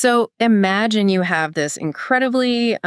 So imagine you have this incredibly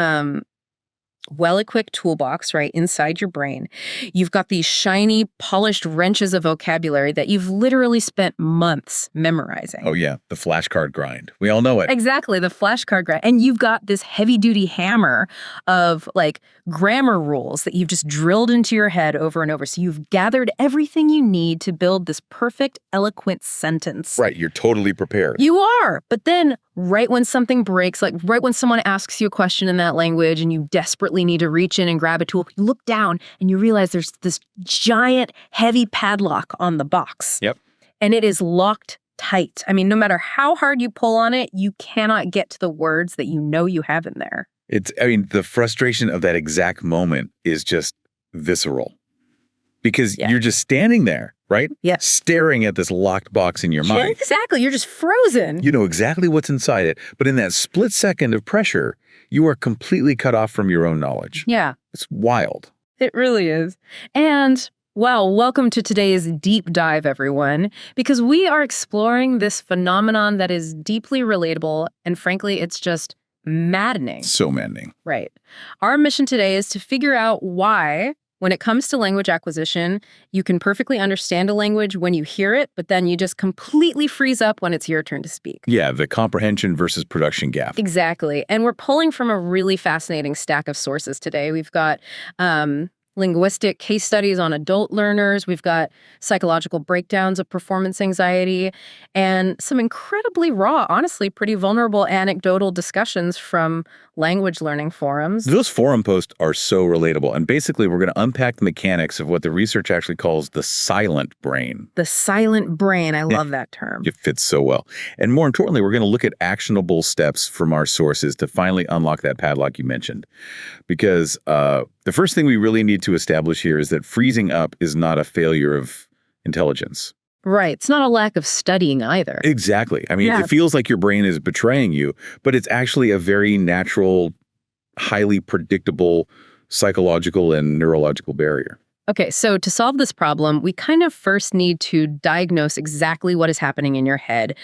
well-equipped toolbox right inside your brain. You've got these shiny, polished wrenches of vocabulary that you've literally spent months memorizing. Oh, yeah. The flashcard grind. We all know it. Exactly, the flashcard grind. And you've got this heavy-duty hammer of like grammar rules that you've just drilled into your head over and over. So you've gathered everything you need to build this perfect, eloquent sentence. Right. You're totally prepared. You are. But then right when something breaks, like right when someone asks you a question in that language and you desperately need to reach in and grab a tool, you look down and you realize there's this giant, heavy padlock on the box. Yep. And it is locked tight. I mean, no matter how hard you pull on it, you cannot get to the words that you know you have in there. The frustration of that exact moment is just visceral. Because you're just standing there, right? Yeah. Staring at this locked box in your mind. Exactly. You're just frozen. You know exactly what's inside it. But in that split second of pressure, you are completely cut off from your own knowledge. Yeah. It's wild. It really is. And well, welcome to today's deep dive, everyone, because we are exploring this phenomenon that is deeply relatable, and frankly, it's just maddening. So maddening. Right. Our mission today is to figure out why, when it comes to language acquisition, you can perfectly understand a language when you hear it, but then you just completely freeze up when it's your turn to speak. Yeah, the comprehension versus production gap. Exactly. And we're pulling from a really fascinating stack of sources today. We've got linguistic case studies on adult learners. We've got psychological breakdowns of performance anxiety and some incredibly raw, honestly, pretty vulnerable anecdotal discussions from language learning forums. Those forum posts are so relatable. And basically, we're going to unpack the mechanics of what the research actually calls the silent brain. The silent brain. I love that term. It fits so well. And more importantly, we're going to look at actionable steps from our sources to finally unlock that padlock you mentioned. Because the first thing we really need to establish here is that freezing up is not a failure of intelligence. Right. It's not a lack of studying either. Exactly. I mean, it feels like your brain is betraying you, but it's actually a very natural, highly predictable psychological and neurological barrier. Okay, so to solve this problem, we kind of first need to diagnose exactly what is happening in your head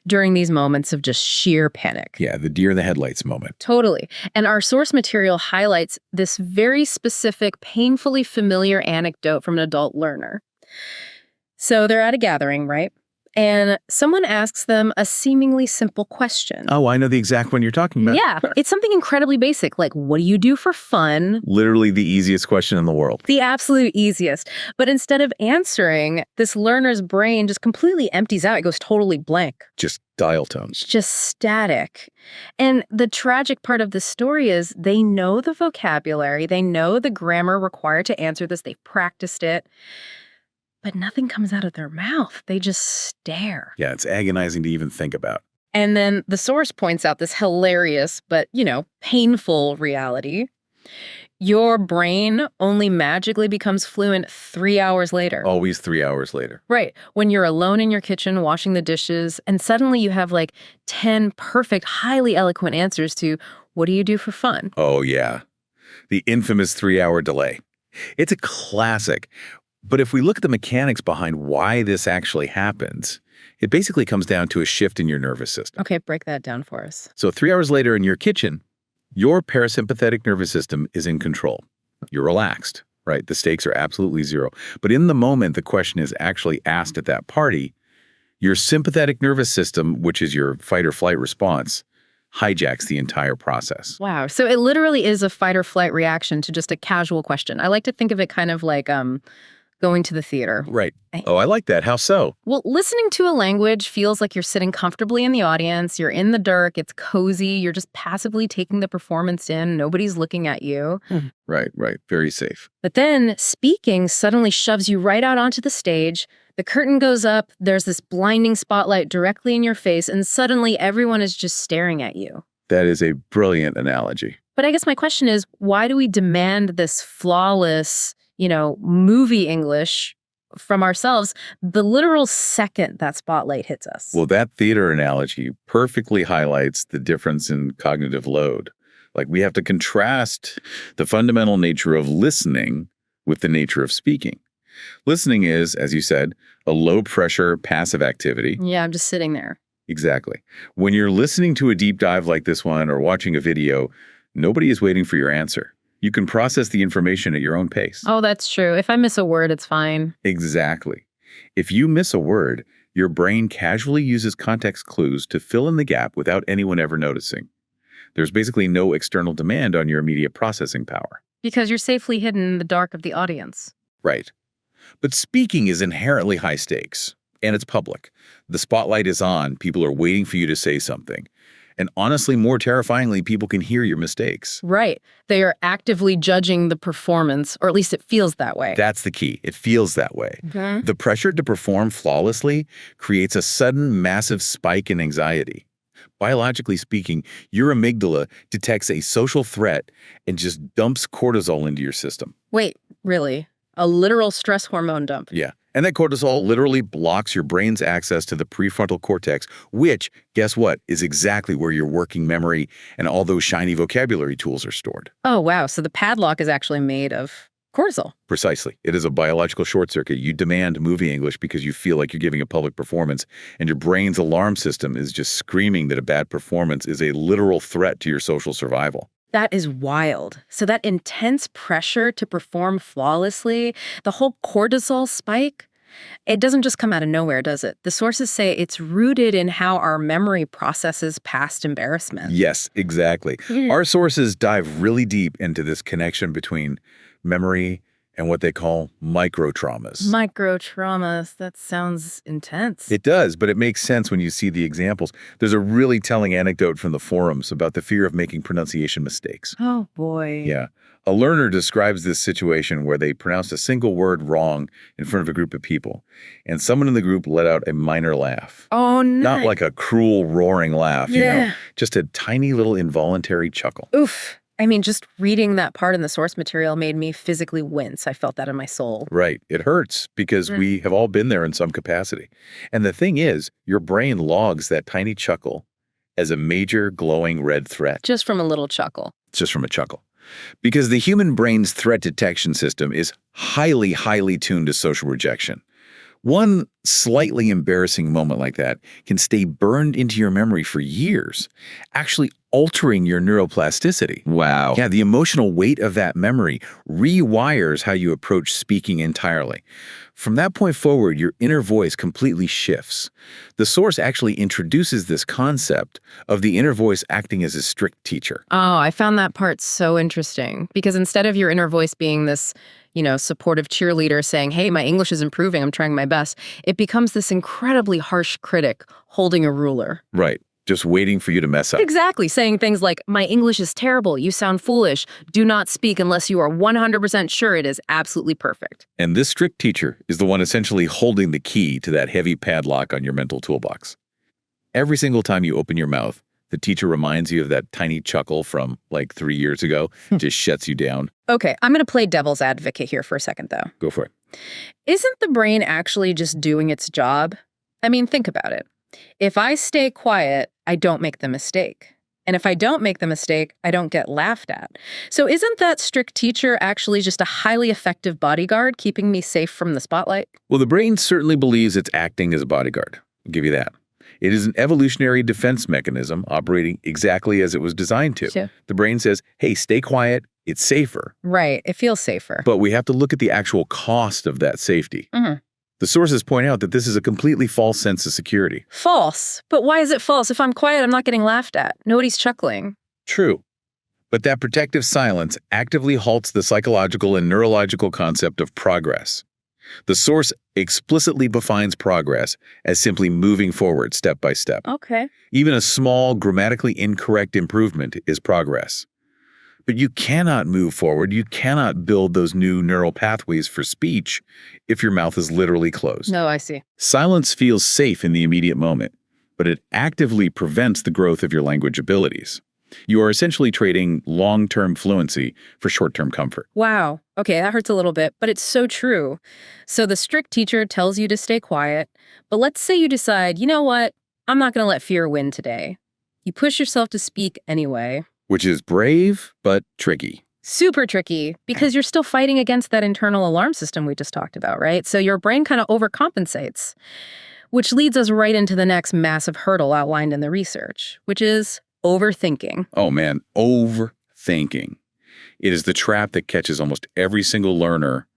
during these moments of just sheer panic. Yeah, the deer in the headlights moment. Totally. And our source material highlights this very specific, painfully familiar anecdote from an adult learner. So they're at a gathering, right? And someone asks them a seemingly simple question. Oh, I know the exact one you're talking about. Yeah, it's something incredibly basic, like, what do you do for fun? Literally the easiest question in the world. The absolute easiest. But instead of answering, this learner's brain just completely empties out. It goes totally blank. Just dial tone. It's just static. And the tragic part of the story is they know the vocabulary, they know the grammar required to answer this, they've practiced it. But nothing comes out of their mouth. They just stare. Yeah, it's agonizing to even think about. And then the source points out this hilarious but, painful reality. Your brain only magically becomes fluent 3 hours later. Always 3 hours later. Right. When you're alone in your kitchen washing the dishes, and suddenly you have like 10 perfect, highly eloquent answers to, what do you do for fun? Oh, yeah. The infamous 3-hour delay. It's a classic. But if we look at the mechanics behind why this actually happens, it basically comes down to a shift in your nervous system. Okay, break that down for us. So 3 hours later in your kitchen, your parasympathetic nervous system is in control. You're relaxed, right? The stakes are absolutely zero. But in the moment the question is actually asked at that party, your sympathetic nervous system, which is your fight or flight response, hijacks the entire process. Wow. So it literally is a fight or flight reaction to just a casual question. I like to think of it kind of like going to the theater. Right. Oh, I like that. How so? Well, listening to a language feels like you're sitting comfortably in the audience. You're in the dark. It's cozy. You're just passively taking the performance in. Nobody's looking at you. Right. Very safe. But then speaking suddenly shoves you right out onto the stage. The curtain goes up. There's this blinding spotlight directly in your face. And suddenly everyone is just staring at you. That is a brilliant analogy. But I guess my question is, why do we demand this flawless, movie English from ourselves the literal second that spotlight hits us? Well, that theater analogy perfectly highlights the difference in cognitive load. Like, we have to contrast the fundamental nature of listening with the nature of speaking. Listening is, as you said, a low-pressure passive activity. Yeah, I'm just sitting there. Exactly. When you're listening to a deep dive like this one or watching a video, nobody is waiting for your answer. You can process the information at your own pace. Oh, that's true. If I miss a word, it's fine. Exactly. If you miss a word, your brain casually uses context clues to fill in the gap without anyone ever noticing. There's basically no external demand on your immediate processing power. Because you're safely hidden in the dark of the audience. Right. But speaking is inherently high stakes, and it's public. The spotlight is on, people are waiting for you to say something. And honestly, more terrifyingly, people can hear your mistakes. Right. They are actively judging the performance, or at least it feels that way. That's the key. It feels that way. Mhm. The pressure to perform flawlessly creates a sudden, massive spike in anxiety. Biologically speaking, your amygdala detects a social threat and just dumps cortisol into your system. Wait, really? A literal stress hormone dump? Yeah. And that cortisol literally blocks your brain's access to the prefrontal cortex, which, guess what, is exactly where your working memory and all those shiny vocabulary tools are stored. Oh, wow. So the padlock is actually made of cortisol. Precisely. It is a biological short circuit. You demand movie English because you feel like you're giving a public performance, and your brain's alarm system is just screaming that a bad performance is a literal threat to your social survival. That is wild. So that intense pressure to perform flawlessly, the whole cortisol spike, it doesn't just come out of nowhere, does it? The sources say it's rooted in how our memory processes past embarrassment. Yes, exactly. Our sources dive really deep into this connection between memory and what they call microtraumas. Microtraumas, that sounds intense. It does, but it makes sense when you see the examples. There's a really telling anecdote from the forums about the fear of making pronunciation mistakes. Oh, boy. Yeah. A learner describes this situation where they pronounced a single word wrong in front of a group of people, and someone in the group let out a minor laugh. Oh, no. Not like a cruel, roaring laugh, just a tiny little involuntary chuckle. Oof. I mean, just reading that part in the source material made me physically wince. I felt that in my soul. Right. It hurts because we have all been there in some capacity. And the thing is, your brain logs that tiny chuckle as a major glowing red threat. Just from a little chuckle. Just from a chuckle. Because the human brain's threat detection system is highly, highly tuned to social rejection. One slightly embarrassing moment like that can stay burned into your memory for years, actually altering your neuroplasticity. Wow. Yeah, the emotional weight of that memory rewires how you approach speaking entirely. From that point forward, your inner voice completely shifts. The source actually introduces this concept of the inner voice acting as a strict teacher. Oh, I found that part so interesting because instead of your inner voice being this, supportive cheerleader saying, hey, my English is improving, I'm trying my best, it becomes this incredibly harsh critic holding a ruler. Right. Just waiting for you to mess up. Exactly. Saying things like, my English is terrible, you sound foolish, do not speak unless you are 100% sure it is absolutely perfect. And this strict teacher is the one essentially holding the key to that heavy padlock on your mental toolbox. Every single time you open your mouth, the teacher reminds you of that tiny chuckle from like 3 years ago, just shuts you down. Okay, I'm going to play devil's advocate here for a second, though. Go for it. Isn't the brain actually just doing its job? I mean, think about it. If I stay quiet, I don't make the mistake. And if I don't make the mistake, I don't get laughed at. So isn't that strict teacher actually just a highly effective bodyguard keeping me safe from the spotlight? Well, the brain certainly believes it's acting as a bodyguard. I'll give you that. It is an evolutionary defense mechanism operating exactly as it was designed to. Sure. The brain says, hey, stay quiet, it's safer. Right, it feels safer. But we have to look at the actual cost of that safety. Mhm. The sources point out that this is a completely false sense of security. False. But why is it false? If I'm quiet, I'm not getting laughed at. Nobody's chuckling. True. But that protective silence actively halts the psychological and neurological concept of progress. The source explicitly defines progress as simply moving forward step by step. Okay. Even a small, grammatically incorrect improvement is progress. But you cannot move forward, you cannot build those new neural pathways for speech if your mouth is literally closed. No, I see. Silence feels safe in the immediate moment, but it actively prevents the growth of your language abilities. You are essentially trading long-term fluency for short-term comfort. Wow. Okay, that hurts a little bit, but it's so true. So the strict teacher tells you to stay quiet, but let's say you decide, you know what? I'm not going to let fear win today. You push yourself to speak anyway. Which is brave, but tricky. Super tricky because you're still fighting against that internal alarm system we just talked about, right? So your brain kind of overcompensates. Which leads us right into the next massive hurdle outlined in the research, which is overthinking. Oh man, overthinking. It is the trap that catches almost every single learner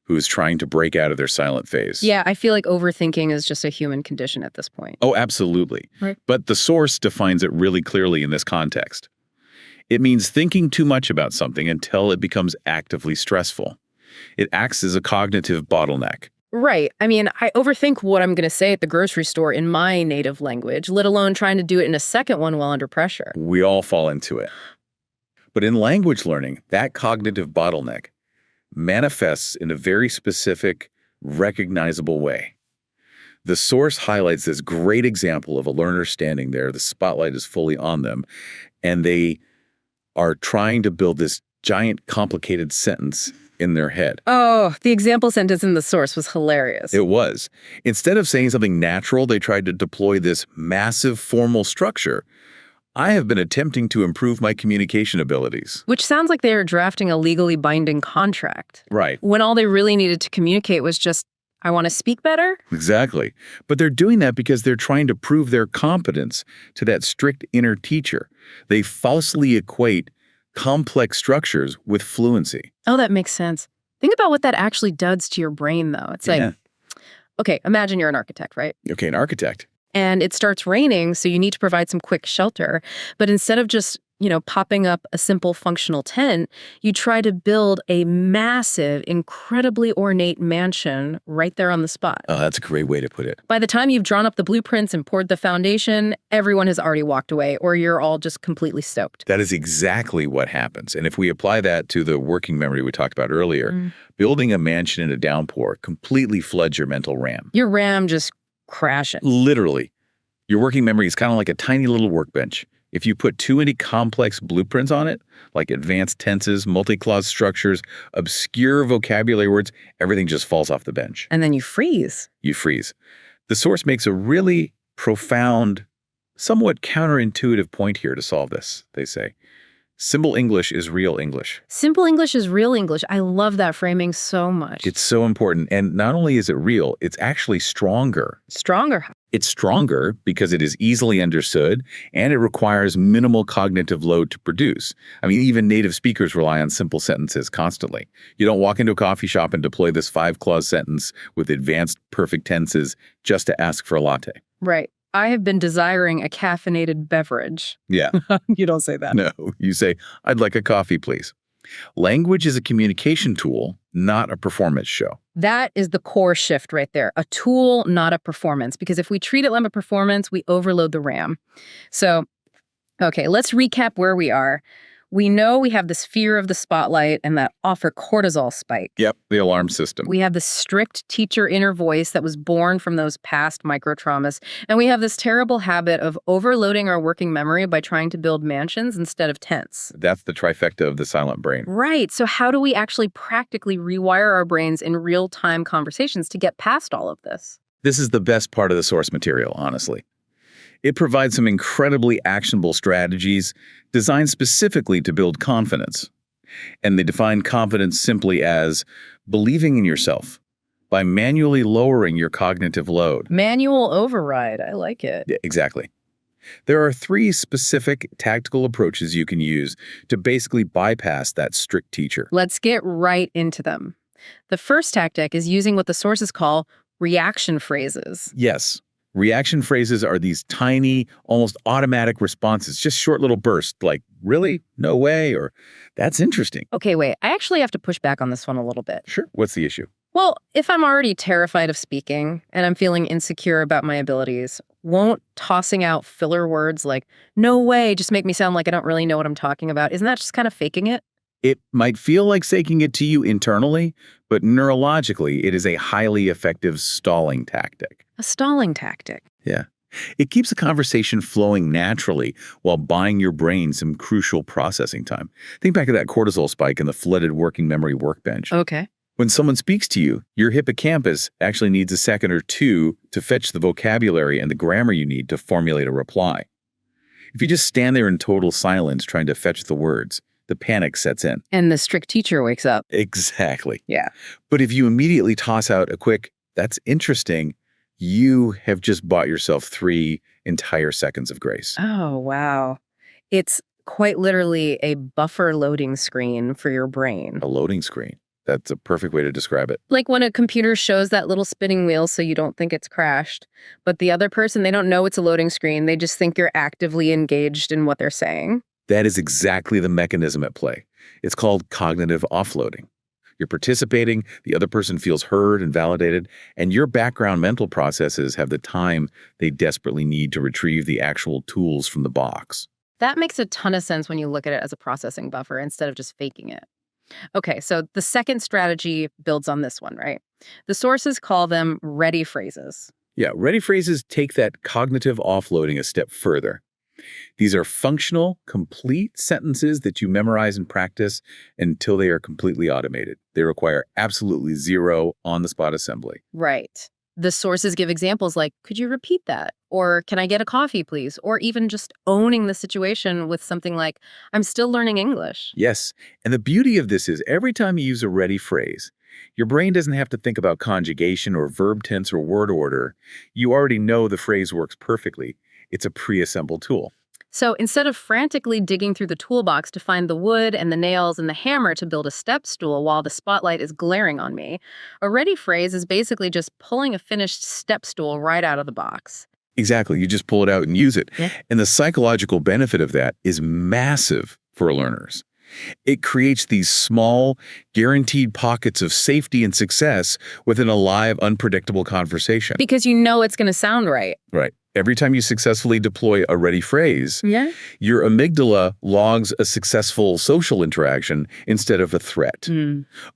who is trying to break out of their silent phase. Yeah, I feel like overthinking is just a human condition at this point. Oh, absolutely. Right. But the source defines it really clearly in this context. It means thinking too much about something until it becomes actively stressful. It acts as a cognitive bottleneck. Right. I mean, I overthink what I'm going to say at the grocery store in my native language, let alone trying to do it in a second one while under pressure. We all fall into it. But in language learning, that cognitive bottleneck manifests in a very specific, recognizable way. The source highlights this great example of a learner standing there, the spotlight is fully on them, and they are trying to build this giant, complicated sentence in their head. Oh, the example sentence in the source was hilarious. It was. Instead of saying something natural, they tried to deploy this massive formal structure. I have been attempting to improve my communication abilities. Which sounds like they were drafting a legally binding contract. Right. When all they really needed to communicate was just, I want to speak better? Exactly. But they're doing that because they're trying to prove their competence to that strict inner teacher. They falsely equate complex structures with fluency. Oh, that makes sense. Think about what that actually does to your brain, though. It's like, okay, imagine you're an architect, right? Okay, an architect. And it starts raining, so you need to provide some quick shelter. But instead of just, popping up a simple functional tent, you try to build a massive, incredibly ornate mansion right there on the spot. Oh, that's a great way to put it. By the time you've drawn up the blueprints and poured the foundation, everyone has already walked away, or you're all just completely stoked. That is exactly what happens. And if we apply that to the working memory we talked about earlier, building a mansion in a downpour completely floods your mental RAM. Your RAM just crashes. Literally. Your working memory is kind of like a tiny little workbench. If you put too many complex blueprints on it, like advanced tenses, multi-clause structures, obscure vocabulary words, everything just falls off the bench. And then you freeze. You freeze. The source makes a really profound, somewhat counterintuitive point here to solve this, they say. Simple English is real English. Simple English is real English. I love that framing so much. It's so important. And not only is it real, it's actually stronger. Stronger. It's stronger because it is easily understood and it requires minimal cognitive load to produce. I mean, even native speakers rely on simple sentences constantly. You don't walk into a coffee shop and deploy this 5-clause sentence with advanced perfect tenses just to ask for a latte. Right. I have been desiring a caffeinated beverage. Yeah. You don't say that. No, you say, I'd like a coffee, please. Language is a communication tool, not a performance show. That is the core shift right there. A tool, not a performance. Because if we treat it like a performance, we overload the RAM. So, okay, let's recap where we are. We know we have this fear of the spotlight and that awful cortisol spike. Yep, the alarm system. We have the strict teacher inner voice that was born from those past microtraumas. And we have this terrible habit of overloading our working memory by trying to build mansions instead of tents. That's the trifecta of the silent brain. Right. So how do we actually practically rewire our brains in real-time conversations to get past all of this? This is the best part of the source material, honestly. It provides some incredibly actionable strategies designed specifically to build confidence. And they define confidence simply as believing in yourself by manually lowering your cognitive load. Manual override. I like it. Yeah, exactly. There are 3 specific tactical approaches you can use to basically bypass that strict teacher. Let's get right into them. The first tactic is using what the sources call reaction phrases. Yes. Reaction phrases are these tiny, almost automatic responses, just short little bursts like, really? No way, or that's interesting. Okay, wait, I actually have to push back on this one a little bit. Sure. What's the issue? Well, if I'm already terrified of speaking and I'm feeling insecure about my abilities, won't tossing out filler words like, no way, just make me sound like I don't really know what I'm talking about? Isn't that just kind of faking it? It might feel like saying it to you internally, but neurologically, it is a highly effective stalling tactic. A stalling tactic. Yeah. It keeps the conversation flowing naturally while buying your brain some crucial processing time. Think back to that cortisol spike in the flooded working memory workbench. Okay. When someone speaks to you, your hippocampus actually needs a second or two to fetch the vocabulary and the grammar you need to formulate a reply. If you just stand there in total silence trying to fetch the words, the panic sets in. And the strict teacher wakes up. Exactly. Yeah. But if you immediately toss out a quick, that's interesting, you have just bought yourself 3 entire seconds of grace. Oh, wow. It's quite literally a buffer loading screen for your brain. A loading screen. That's a perfect way to describe it. Like when a computer shows that little spinning wheel so you don't think it's crashed, but the other person, they don't know it's a loading screen. They just think you're actively engaged in what they're saying. That is exactly the mechanism at play. It's called cognitive offloading. You're participating, the other person feels heard and validated, and your background mental processes have the time they desperately need to retrieve the actual tools from the box. That makes a ton of sense when you look at it as a processing buffer instead of just faking it. Okay, so the second strategy builds on this one, right? The sources call them ready phrases. Yeah, ready phrases take that cognitive offloading a step further. These are functional, complete sentences that you memorize and practice until they are completely automated. They require absolutely zero on-the-spot assembly. Right. The sources give examples like, could you repeat that? Or can I get a coffee, please? Or even just owning the situation with something like, I'm still learning English. Yes, and the beauty of this is every time you use a ready phrase, your brain doesn't have to think about conjugation or verb tense or word order. You already know the phrase works perfectly. It's a pre-assembled tool. So instead of frantically digging through the toolbox to find the wood and the nails and the hammer to build a step stool while the spotlight is glaring on me, a ready phrase is basically just pulling a finished step stool right out of the box. Exactly. You just pull it out and use it. Yeah. And the psychological benefit of that is massive for learners. It creates these small, guaranteed pockets of safety and success within a live, unpredictable conversation. Because you know it's going to sound right. Right. Every time you successfully deploy a ready phrase, Yeah. your amygdala logs a successful social interaction instead of a threat.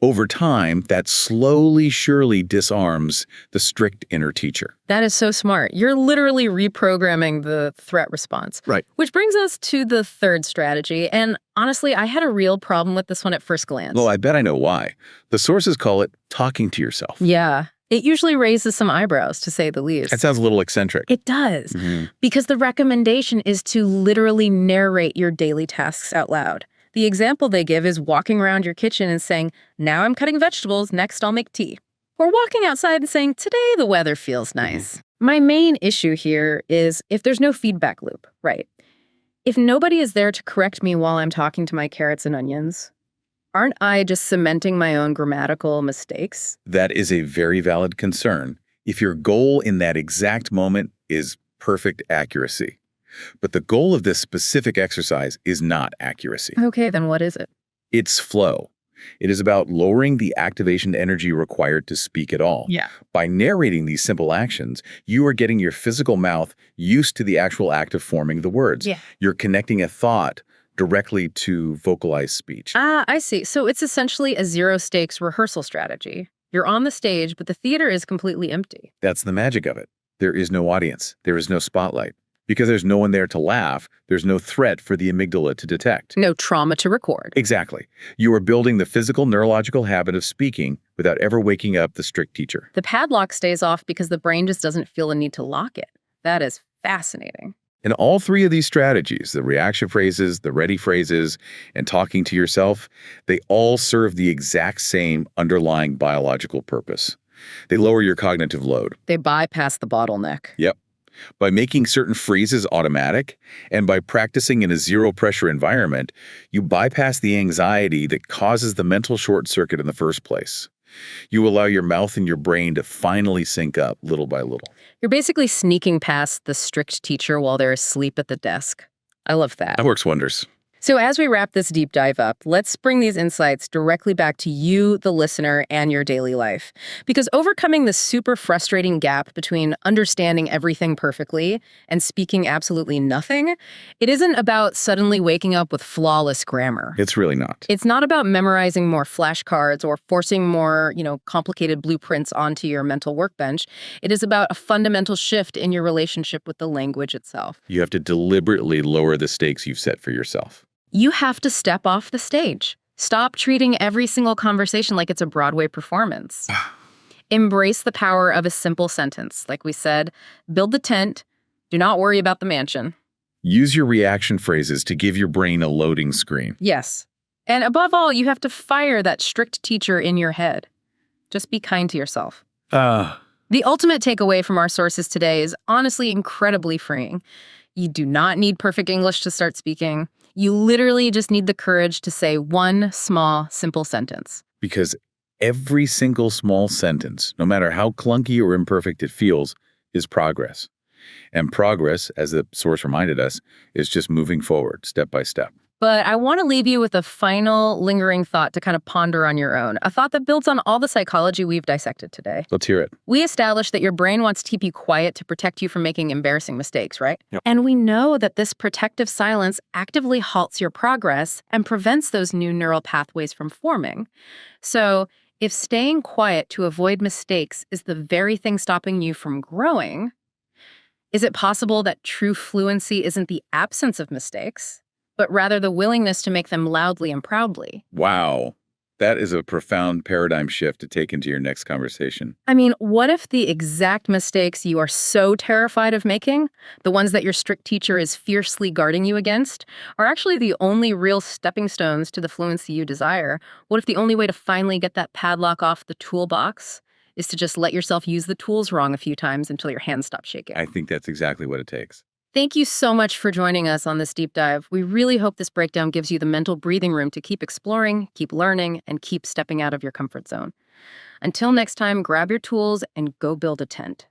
Over time, that slowly, surely disarms the strict inner teacher. That is so smart. You're literally reprogramming the threat response. Right. Which brings us to the third strategy. And honestly, I had a real problem with this one at first glance. Well, I bet I know why. The sources call it talking to yourself. Yeah. It usually raises some eyebrows, to say the least. That sounds a little eccentric. It does. Because the recommendation is to literally narrate your daily tasks out loud. The example they give is walking around your kitchen and saying, now I'm cutting vegetables, next I'll make tea. Or walking outside and saying, today the weather feels nice. My main issue here is if there's no feedback loop, right? If nobody is there to correct me while I'm talking to my carrots and onions, aren't I just cementing my own grammatical mistakes? That is a very valid concern if your goal in that exact moment is perfect accuracy. But the goal of this specific exercise is not accuracy. Okay, then what is it? It's flow. It is about lowering the activation energy required to speak at all. Yeah. By narrating these simple actions, you are getting your physical mouth used to the actual act of forming the words. Yeah. You're connecting a thought directly to vocalized speech. Ah, I see. So it's essentially a zero-stakes rehearsal strategy. You're on the stage, but the theater is completely empty. That's the magic of it. There is no audience. There is no spotlight. Because there's no one there to laugh, there's no threat for the amygdala to detect. No trauma to record. Exactly. You are building the physical neurological habit of speaking without ever waking up the strict teacher. The padlock stays off because the brain just doesn't feel the need to lock it. That is fascinating. And all 3 of these strategies, the reaction phrases, the ready phrases, and talking to yourself, they all serve the exact same underlying biological purpose. They lower your cognitive load. They bypass the bottleneck. Yep. By making certain phrases automatic and by practicing in a zero-pressure environment, you bypass the anxiety that causes the mental short circuit in the first place. You allow your mouth and your brain to finally sync up little by little. You're basically sneaking past the strict teacher while they're asleep at the desk. I love that. That works wonders. So as we wrap this deep dive up, let's bring these insights directly back to you, the listener, and your daily life. Because overcoming the super frustrating gap between understanding everything perfectly and speaking absolutely nothing, it isn't about suddenly waking up with flawless grammar. It's really not. It's not about memorizing more flashcards or forcing more, complicated blueprints onto your mental workbench. It is about a fundamental shift in your relationship with the language itself. You have to deliberately lower the stakes you've set for yourself. You have to step off the stage. Stop treating every single conversation like it's a Broadway performance. Embrace the power of a simple sentence. Like we said, build the tent. Do not worry about the mansion. Use your reaction phrases to give your brain a loading screen. Yes. And above all, you have to fire that strict teacher in your head. Just be kind to yourself. The ultimate takeaway from our sources today is honestly incredibly freeing. You do not need perfect English to start speaking. You literally just need the courage to say one small, simple sentence. Because every single small sentence, no matter how clunky or imperfect it feels, is progress. And progress, as the source reminded us, is just moving forward step by step. But I want to leave you with a final lingering thought to kind of ponder on your own, a thought that builds on all the psychology we've dissected today. Let's hear it. We established that your brain wants to keep you quiet to protect you from making embarrassing mistakes, right? Yep. And we know that this protective silence actively halts your progress and prevents those new neural pathways from forming. So, if staying quiet to avoid mistakes is the very thing stopping you from growing, is it possible that true fluency isn't the absence of mistakes, but rather the willingness to make them loudly and proudly? Wow. That is a profound paradigm shift to take into your next conversation. I mean, what if the exact mistakes you are so terrified of making, the ones that your strict teacher is fiercely guarding you against, are actually the only real stepping stones to the fluency you desire? What if the only way to finally get that padlock off the toolbox is to just let yourself use the tools wrong a few times until your hands stop shaking? I think that's exactly what it takes. Thank you so much for joining us on this deep dive. We really hope this breakdown gives you the mental breathing room to keep exploring, keep learning, and keep stepping out of your comfort zone. Until next time, grab your tools and go build a tent.